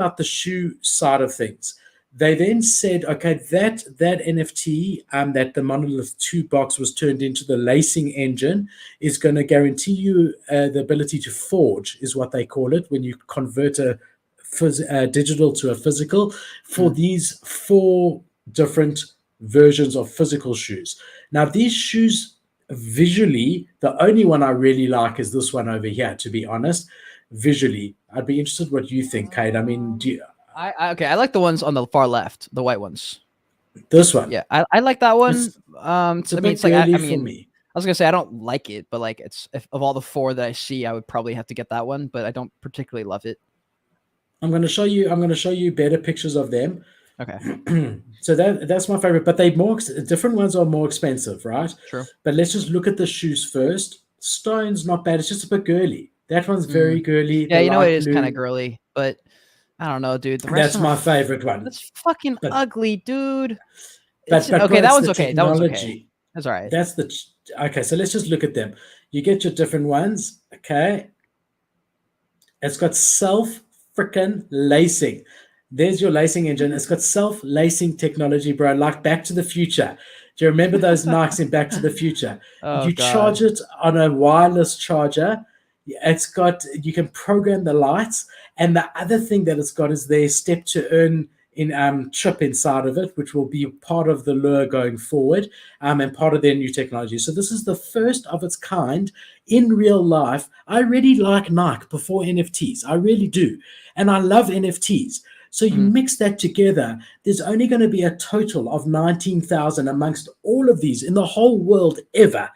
about the shoe side of things. They then said, okay, that NFT, that the Monolith 2 box was turned into the lacing engine, is going to guarantee you the ability to forge, is what they call it, when you convert a digital to a physical, for these 4 different versions of physical shoes. Now, these shoes, visually, the only one I really like is this one over here, to be honest. Visually, I'd be interested what you think, Kate. I mean, I like the ones on the far left, the white ones. This one, yeah, I like that one. It's a bit it's like girly I for mean, me. I was gonna say I don't like it, but like of all the 4 that I see, I would probably have to get that one, but I don't particularly love it. I'm going to show you better pictures of them. Okay. So that's my favorite, but different ones are more expensive, right? True. But let's just look at the shoes first. Stone's not bad. It's just a bit girly. That one's very girly. Yeah, you know, it is kind of girly, but I don't know, dude. The rest That's my favorite one. That's fucking ugly, dude. But okay, that one's okay. Technology. That one's okay. That's all right. Okay, so let's just look at them. You get your different ones, okay? It's got self-freaking lacing. There's your lacing engine. It's got self-lacing technology, bro, like Back to the Future. Do you remember those Nikes in Back to the Future? You charge it on a wireless charger. You can program the lights. And the other thing that it's got is their step to earn in chip inside of it, which will be part of the lure going forward, and part of their new technology. So this is the first of its kind in real life. I really like Nike before NFTs. I really do. And I love NFTs. So you mix that together, there's only going to be a total of 19,000 amongst all of these in the whole world ever.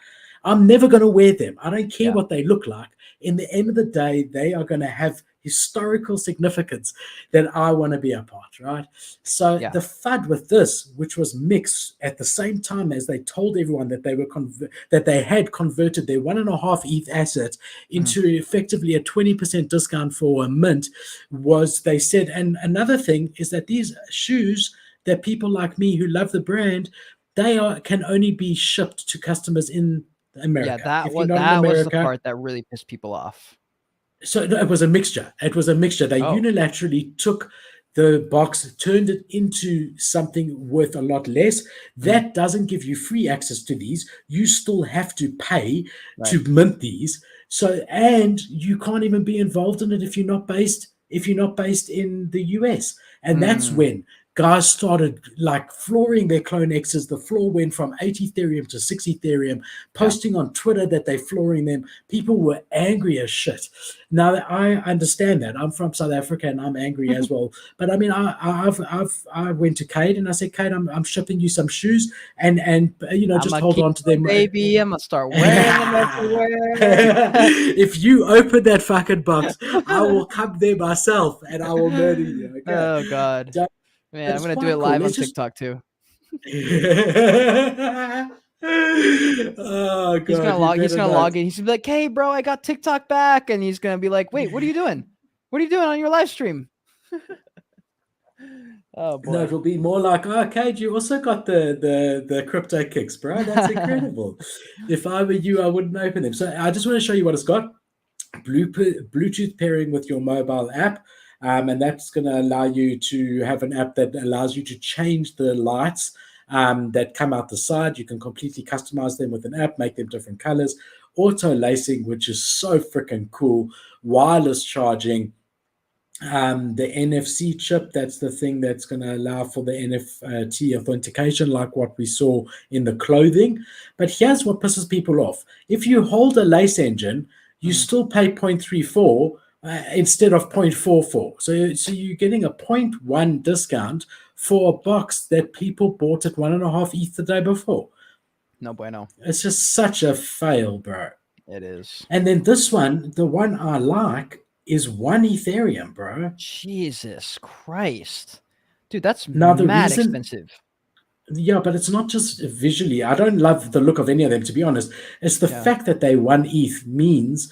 I'm never going to wear them. I don't care what they look like. In the end of the day, they are going to have historical significance that I want to be a part, right? So the FUD with this, which was mixed at the same time as they told everyone that they were that they had converted their 1.5 ETH asset into effectively a 20% discount for a mint, was they said, and another thing is that these shoes that people like me who love the brand, can only be shipped to customers in America. Yeah, that was the part that really pissed people off. So it was a mixture. They unilaterally took the box, turned it into something worth a lot less. That doesn't give you free access to these. You still have to pay to mint these. So, and you can't even be involved in it if you're not based in the US. And that's when guys started like flooring their Clone X's. The floor went from 8 Ethereum to 6 Ethereum, posting on Twitter that they're flooring them. People were angry as shit. Now, I understand that. I'm from South Africa and I'm angry as well. But I mean, I went to Kate and I said, Kate, I'm shipping you some shoes and just hold on to them. Baby, I'm going to start wearing them everywhere. If you open that fucking box, I will come there myself and I will murder you. Okay? Oh, God. Man, I'm going to do it live on TikTok too. Oh, God. He's going to log in. He's going to be like, hey, bro, I got TikTok back. And he's going to be like, wait, what are you doing? What are you doing on your live stream? Oh, boy. No, it'll be more like, okay, you also got the CRYPTOKICKS, bro. That's incredible. If I were you, I wouldn't open them. So I just want to show you what it's got. Bluetooth pairing with your mobile app. And that's going to allow you to have an app that allows you to change the lights that come out the side. You can completely customize them with an app, make them different colors. Auto lacing, which is so freaking cool. Wireless charging. The NFC chip, that's the thing that's going to allow for the NFT authentication, like what we saw in the clothing. But here's what pisses people off. If you hold a lace engine, you still pay 0.34 instead of 0.44. So you're getting a 0.1 discount for a box that people bought at 1.5 ETH the day before. No bueno. It's just such a fail, bro. It is. And then this one, the one I like, is 1 Ethereum, bro. Jesus Christ. Dude, that's mad expensive. Yeah, but it's not just visually. I don't love the look of any of them, to be honest. It's the fact that they 1 ETH means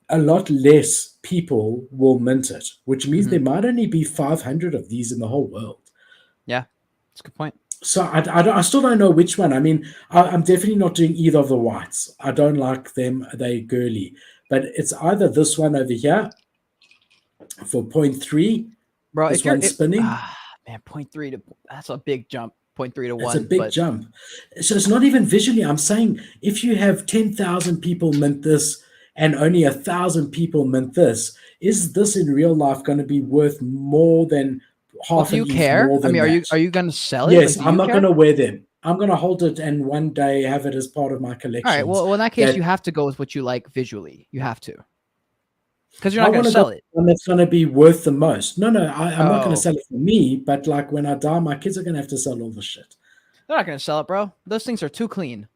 a lot less people will mint it, which means there might only be 500 of these in the whole world. Yeah, that's a good point. So I still don't know which one. I mean, I'm definitely not doing either of the whites. I don't like them. They're girly. But it's either this one over here for 0.3, bro. This If you're one's spinning. man, 0.3 to that's a big jump. 0.3 to That's a 1, big but jump. So it's not even visually. I'm saying if you have 10,000 people mint this and only 1,000 people mint this, is this in real life going to be worth more than well, half do an you ETH care? more I than mean, that? are you gonna sell it? Like, Yes, do I'm you not going care? to wear them. I'm going to hold it and one day have it as part of my All right. collections. Well, in that case, you That have to go with what you like visually. You have to, because you're I not gonna want to go sell it. one that's going to be worth the most. No, I'm not going to Oh, sell it for me, but like when I die, my kids are going to have to sell all the shit. they're not gonna sell it, bro. Those things are too clean.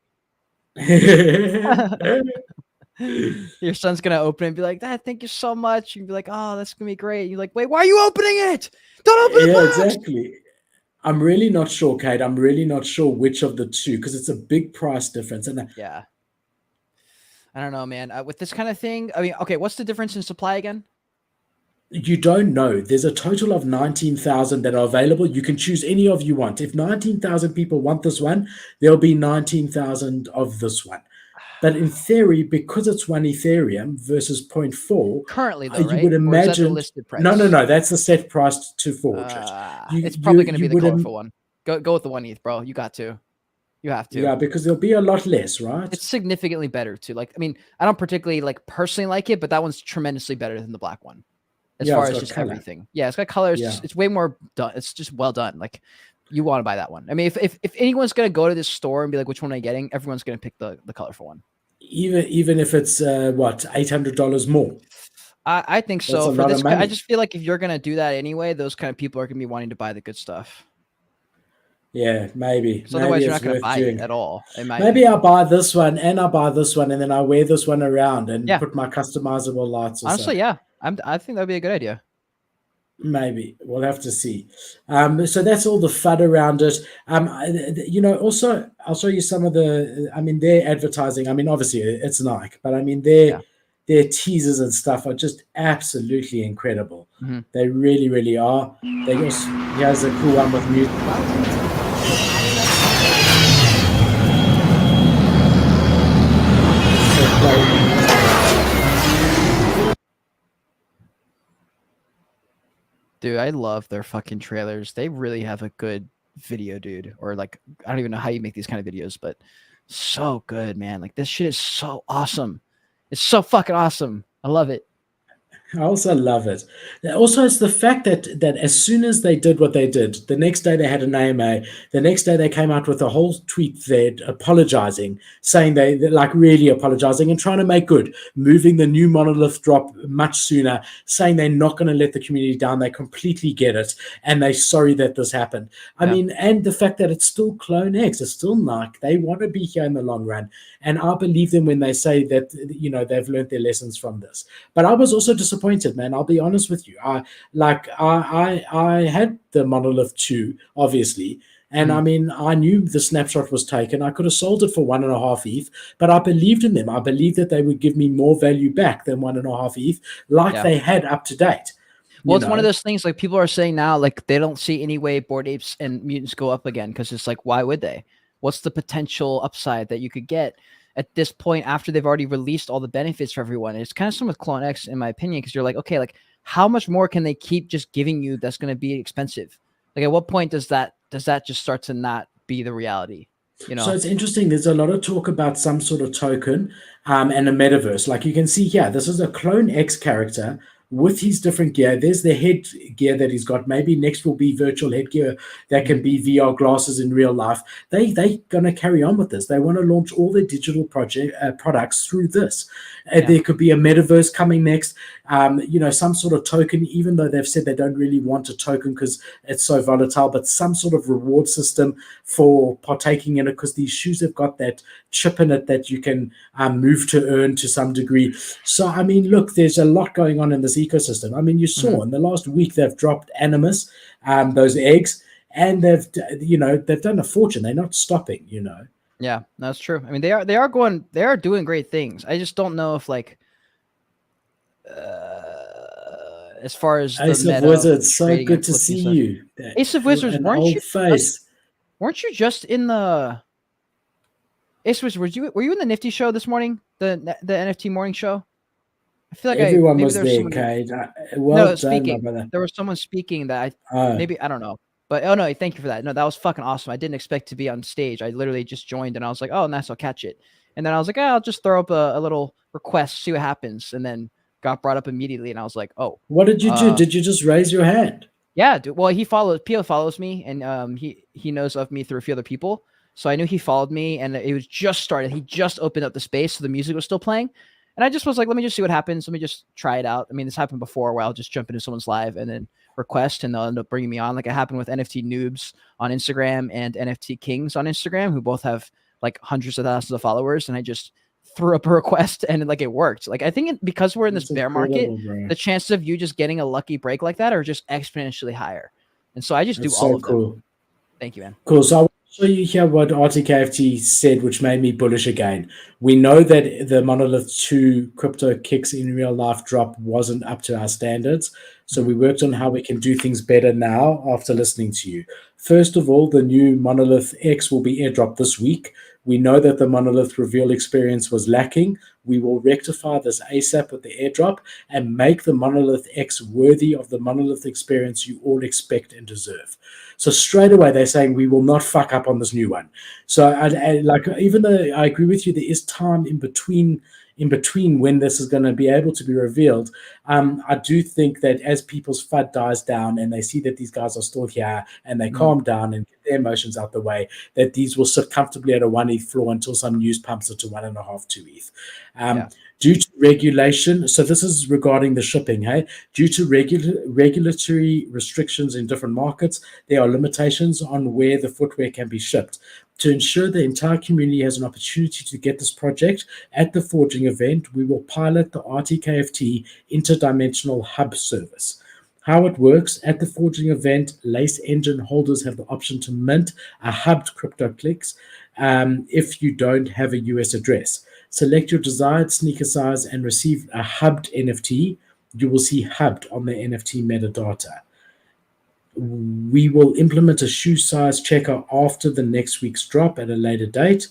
Your son's gonna open it and be like, "Dad, thank you so much." You'd be like, "Oh, that's gonna be great." And you're like, "Wait, why are you opening it? Don't open the Yeah, box." exactly. I'm really not sure, Kate. I'm really not sure which of the two because it's a big price difference. And Yeah, I don't know, man. With this kind of thing, I mean, okay, what's the difference in supply again? you don't know. There's a total of 19,000 that are available. You can choose any of you want. If 19,000 people want this one, there'll be 19,000 of this one. But in theory, because it's one Ethereum versus point 0.4, Currently, though, you right? would Or is that the imagine. listed No, no, price? no. That's the set price to forge it. It's probably gonna be You the would. colorful one. Go with the 1 ETH, bro. You got to. You have to. Yeah, because there'll be a lot less, right? It's significantly better too. Like, I mean, I don't particularly like personally like it, but that one's tremendously better than the black one as Yeah, far it's as got just color. everything. Yeah, it's got color. Yeah. It's way more done. It's just well done. Like, you want to buy that one. I mean, if anyone's gonna go to this store and be like, which one am I getting? Everyone's gonna pick the colorful one. Even if it's what, $800 more. I think That's so. a For lot this, of I money. just feel like if you're gonna do that anyway, those kind of people are gonna be wanting to buy the good stuff. Yeah, maybe. Because Maybe otherwise, you're it's not gonna worth buy it doing. at all. In my Maybe I opinion. buy this one and I buy this one and then I wear this one around and Yeah. put my customizable lights or Honestly, something. yeah. I think that'd be a good idea. Maybe we'll have to see. So that's all the FUD around it. Also I'll show you some of the. I mean, their advertising. I mean, obviously it's Nike, but I mean Yeah. their teasers and stuff are just absolutely incredible. Mhm. They really, really are. They also here's a cool one with music. Dude, I love their fucking trailers. They really have a good video, dude. Or like, I don't even know how you make these kind of videos, but so good, man. Like, this shit is so awesome. It's so fucking awesome. I love it. I also love it. Also, it's the fact that as soon as they did what they did, the next day they had an AMA. The next day they came out with a whole tweet there apologizing, saying they're like really apologizing and trying to make good, moving the new monolith drop much sooner, saying they're not going to let the community down. They completely get it, and they're sorry that this happened. I Yeah. mean, and the fact that it's still Clone X, it's still Nike. They want to be here in the long run, and I believe them when they say that they've learned their lessons from this. But I was also disappointed, man. I'll be honest with you. I had the Monolith 2, obviously. And I mean, I knew the snapshot was taken. I could have sold it for 1.5 ETH, but I believed in them. I believed that they would give me more value back than 1.5 ETH, like Yeah. they had up to date. Well, it's one of those things like people are saying now, like they don't see any way Bored Apes and Mutants go up again because it's like, why would they? What's the potential upside that you could get at this point after they've already released all the benefits for everyone? And it's kind of similar with Clone X, in my opinion, because you're like, okay, like how much more can they keep just giving you that's going to be expensive? Like at what point does that just start to not be the reality? So it's interesting. There's a lot of talk about some sort of token and a metaverse. Like you can see here, this is a Clone X character with his different gear. There's the head gear that he's got. Maybe next will be virtual headgear that can be VR glasses in real life. They gonna carry on with this. They want to launch all their digital products through this. There could be a metaverse coming next. Some sort of token. Even though they've said they don't really want a token because it's so volatile, but some sort of reward system for partaking in it, because these shoes have got that chip in it that you can move to earn to some degree. So I mean, look, there's a lot going on in this ecosystem. I mean, you saw in the last week they've dropped Animus, those eggs, and they've done a fortune. They're not stopping. Yeah, that's true. I mean, they are doing great things. I just don't know if like as far as the Ace of meta Wizards, so trading and good to flipping see stuff. you. Ace of Wizards, An old face. weren't you just in the Ace of Wizards? Were you in the Nifty show this morning? The NFT morning show? I feel like Everyone maybe was there's there, someone. Cade. No, Well done, my speaking. brother. There was someone speaking that Oh, maybe I don't know. But oh no, thank you for that. No, that was fucking awesome. I didn't expect to be on stage. I literally just joined and I was like, oh, nice, I'll catch it. And then I was like, I'll just throw up a little request, see what happens. And then got brought up immediately, and I was like, oh, what did you do? Did you just raise your hand? yeah, dude. Well, Pio follows me, and he knows of me through a few other people. So I knew he followed me, and it was just started. He just opened up the space, so the music was still playing. And I just was like, let me just see what happens. Let me just try it out. I mean, this happened before where I'll just jump into someone's live and then request, and they'll end up bringing me on. Like it happened with NFT Noobs on Instagram and NFT Kings on Instagram, who both have like hundreds of thousands of followers. And I just threw up a request, and like it worked. Like I think because we're in this That's bear market, incredible, bro. the chances of you just getting a lucky break like that are just exponentially higher. And so I just do That's all so of them. cool. Thank you, man. Cool. So I want to show you here what RTKFT said, which made me bullish again. We know that the Monolith 2 CryptoKicks in real life drop wasn't up to our standards. So we worked on how we can do things better now after listening to you. First of all, the new Monolith X will be airdropped this week. We know that the Monolith reveal experience was lacking. We will rectify this ASAP with the airdrop and make the Monolith X worthy of the Monolith experience you all expect and deserve. So straight away, they're saying we will not fuck up on this new one. So I like, even though I agree with you, there is time in between when this is going to be able to be revealed. I do think that as people's FUD dies down and they see that these guys are still here and they calm down and get their emotions out the way, that these will sit comfortably at a 1 ETH floor until some news pumps it to 1.5, 2 ETH. Due to regulation, so this is regarding the shipping, hey? Due to regulatory restrictions in different markets, there are limitations on where the footwear can be shipped. To ensure the entire community has an opportunity to get this project at the forging event, we will pilot the RTKFT interdimensional hub service. How it works, at the forging event, Lace Engine holders have the option to mint a hubbed CryPTOKICKS if you don't have a US address. Select your desired sneaker size and receive a hubbed NFT. You will see hubbed on the NFT metadata. We will implement a shoe size checker after the next week's drop at a later date.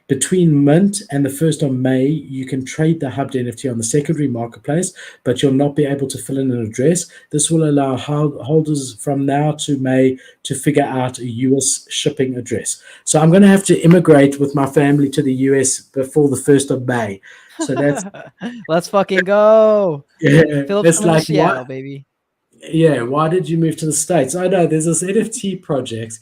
Between Mint and the 1st of May, you can trade the hubbed NFT on the secondary marketplace, but you'll not be able to fill in an address. This will allow holders from now to May to figure out a US shipping address. So I'm going to have to immigrate with my family to the US before the 1st of May. So that's let's fucking go. yeah, Philip that's coming like to Seattle, what. baby. Yeah, why did you move to the States? I know there's this NFT project.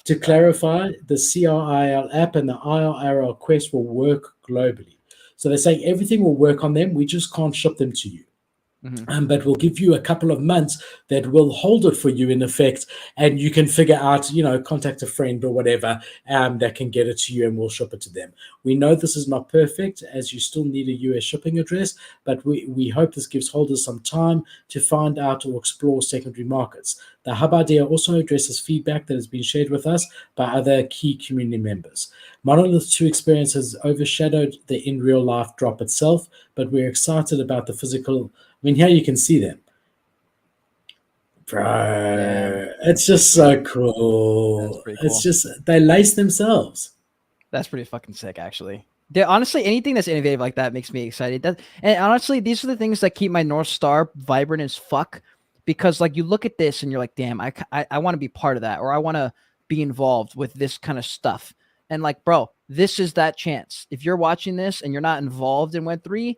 To clarify, the CRYL app and the iRL Quest will work globally. So they're saying everything will work on them. We just can't ship them to you. But we'll give you a couple of months that will hold it for you in effect, and you can figure out, contact a friend or whatever that can get it to you, and we'll ship it to them. We know this is not perfect, as you still need a US shipping address, but we hope this gives holders some time to find out or explore secondary markets. The hub idea also addresses feedback that has been shared with us by other key community members. Monolith 2 experience has overshadowed the in real life drop itself, but we're excited about the physical. I mean, here you can see them. Bro, Damn. it's just so cool. That's pretty It's cool. just, they lace themselves. That's pretty fucking sick, actually. Honestly, anything that's innovative like that makes me excited. And honestly, these are the things that keep my North Star vibrant as fuck. Because like you look at this and you're like, damn, I want to be part of that, or I want to be involved with this kind of stuff. And like, bro, this is that chance. If you're watching this and you're not involved in Web3,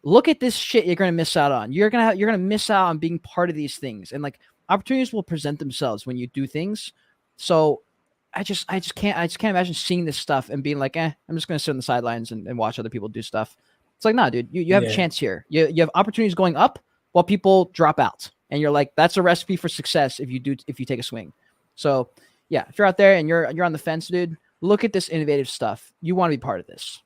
look at this shit you're gonna miss out on. You're gonna miss out on being part of these things, and like opportunities will present themselves when you do things. So I just can't imagine seeing this stuff and being like, I'm just gonna sit on the sidelines and watch other people do stuff. It's like, nah, dude, you have a chance here. You have opportunities going up while people drop out, and you're like, that's a recipe for success if you take a swing. So yeah, if you're out there and you're on the fence, dude, look at this innovative stuff. You want to be part of this.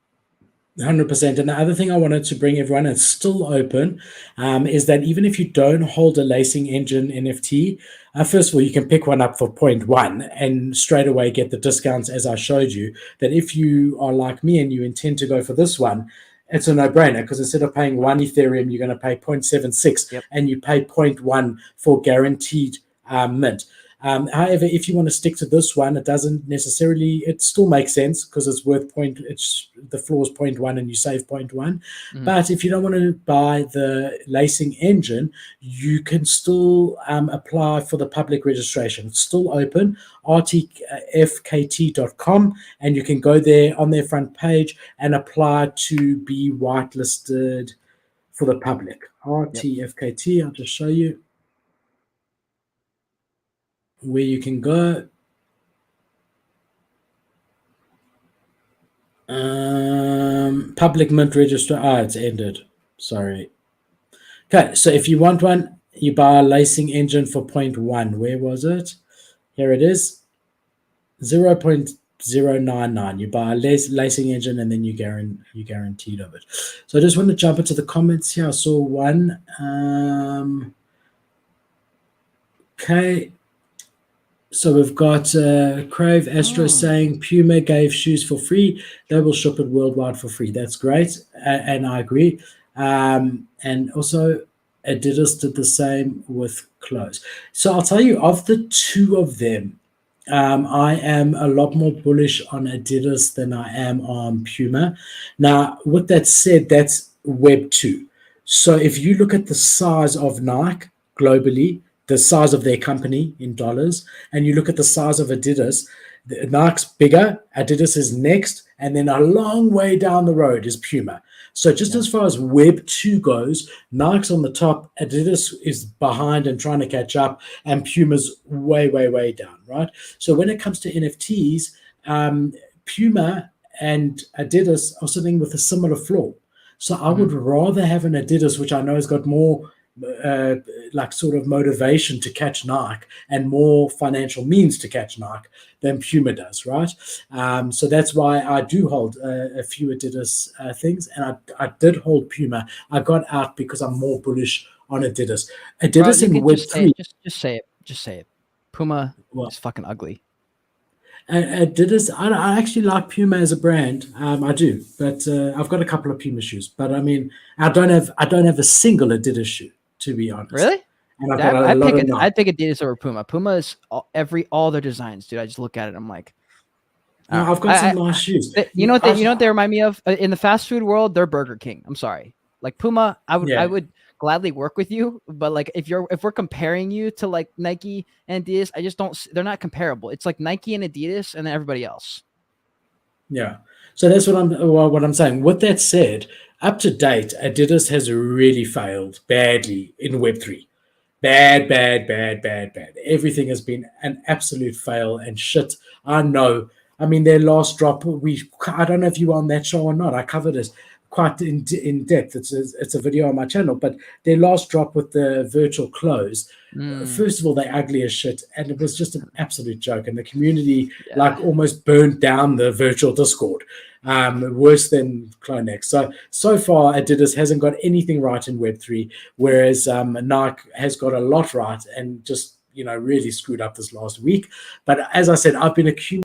100%. And the other thing I wanted to bring everyone, it's still open, is that even if you don't hold a lacing engine NFT, first of all, you can pick one up for 0.1 and straight away get the discounts as I showed you. That if you are like me and you intend to go for this one, it's a no-brainer, because instead of paying 1 Ethereum, you're going to pay 0.76, and you pay 0.1 for guaranteed mint. However, if you want to stick to this one, it doesn't necessarily. It still makes sense because it's worth point. It's the floor is 0.1 and you save 0.1. But if you don't want to buy the lacing engine, you can still apply for the public registration. It's still open, rtfkt.com, and you can go there on their front page and apply to be whitelisted for the public. RTFKT, I'll just show you where you can go. Public mint register. It's ended. Sorry. Okay, so if you want one, you buy a lacing engine for 0.1. Where was it? Here it is. 0.099. You buy a lacing engine and then you guaranteed of it. So I just want to jump into the comments here. I saw one. Okay. So we've got Crave Astro saying Puma gave shoes for free. They will ship it worldwide for free. That's great. And I agree. And also Adidas did the same with clothes. So I'll tell you, of the two of them, I am a lot more bullish on Adidas than I am on Puma. Now, with that said, that's Web 2. So if you look at the size of Nike globally, the size of their company in dollars, and you look at the size of Adidas, Nike's bigger, Adidas is next, and then a long way down the road is Puma. So just as far as Web 2 goes, Nike's on the top, Adidas is behind and trying to catch up, and Puma's way, way, way down, right? So when it comes to NFTs, Puma and Adidas are sitting with a similar floor. So I would rather have an Adidas, which I know has got more like sort of motivation to catch Nike and more financial means to catch Nike than Puma does, right? So that's why I do hold a few Adidas things, and I did hold Puma. I got out because I'm more bullish on Adidas. Adidas in Web 3. Just say it. Puma is fucking ugly. Adidas, I actually like Puma as a brand. I do, but I've got a couple of Puma shoes. But I mean, I don't have a single Adidas shoe, to be honest. Really? And I'd pick Adidas over Puma. Puma is all their designs, dude. I just look at it, I'm like, no, I've got some nice shoes. You know what they remind me of in the fast food world? They're Burger King. I'm sorry, like Puma. I would gladly work with you, but like if we're comparing you to like Nike and Adidas, I just don't. They're not comparable. It's like Nike and Adidas, and then everybody else. Yeah. So that's what I'm saying. With that said, up to date, Adidas has really failed badly in Web3. Bad. Everything has been an absolute fail and shit. I know. I mean, their last drop, I don't know if you were on that show or not. I covered it quite in depth. It's a video on my channel, but their last drop with the virtual close, first of all, they're ugly as shit, and it was just an absolute joke. And the community like almost burned down the virtual Discord, worse than Clonex. So far, Adidas hasn't got anything right in Web3, whereas Nike has got a lot right and just really screwed up this last week. But as I said, I've been accumulating